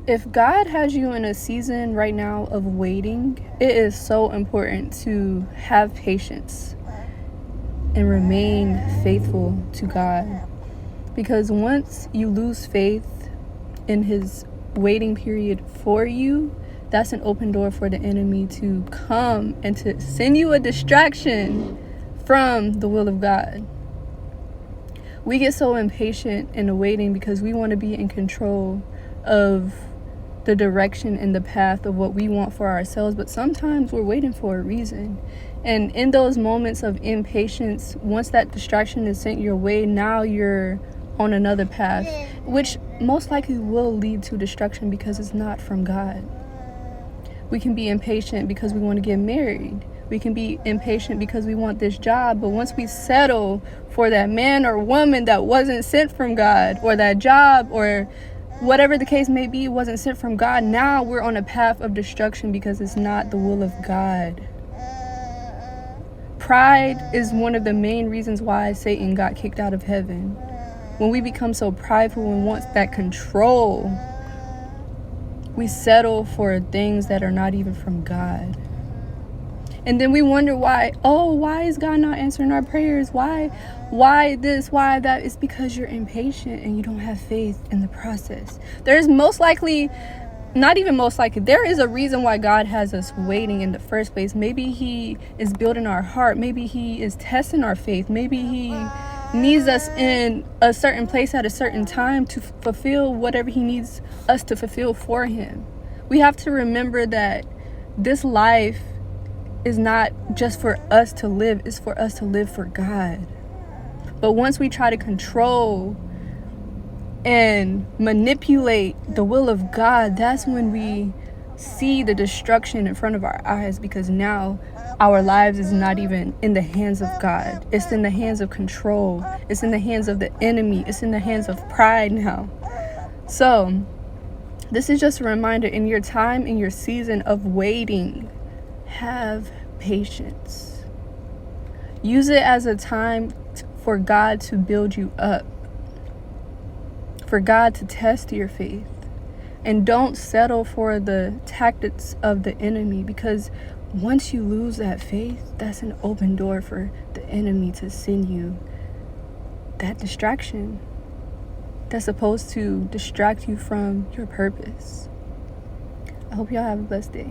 If God has you in a season right now of waiting, it is so important to have patience and remain faithful to God. Because once you lose faith in his waiting period for you, that's an open door for the enemy to come and to send you a distraction from the will of God. We get so impatient in the waiting because we want to be in control of the direction and the path of what we want for ourselves, but sometimes we're waiting for a reason. And in those moments of impatience, once that distraction is sent your way, now you're on another path, which most likely will lead to destruction because it's not from God. We can be impatient because we want to get married. We can be impatient because we want this job, but once we settle for that man or woman that wasn't sent from God, or that job, or whatever the case may be, wasn't sent from God, now we're on a path of destruction because it's not the will of God. Pride is one of the main reasons why Satan got kicked out of heaven. When we become so prideful and want that control, we settle for things that are not even from God. And then we wonder why is God not answering our prayers? Why this, why that? It's because you're impatient and you don't have faith in the process. There's most likely, not even most likely, there is a reason why God has us waiting in the first place. Maybe he is building our heart. Maybe he is testing our faith. Maybe he needs us in a certain place at a certain time to fulfill whatever he needs us to fulfill for him. We have to remember that this life is not just for us to live, it's for us to live for God. But once we try to control and manipulate the will of God, that's when we see the destruction in front of our eyes, because now our lives is not even in the hands of God. It's in the hands of control. It's in the hands of the enemy. It's in the hands of pride now. So this is just a reminder, in your time, in your season of waiting, have patience. Use it as a time for God to build you up, for God to test your faith. And don't settle for the tactics of the enemy, because once you lose that faith, that's an open door for the enemy to send you that distraction that's supposed to distract you from your purpose. I hope y'all have a blessed day.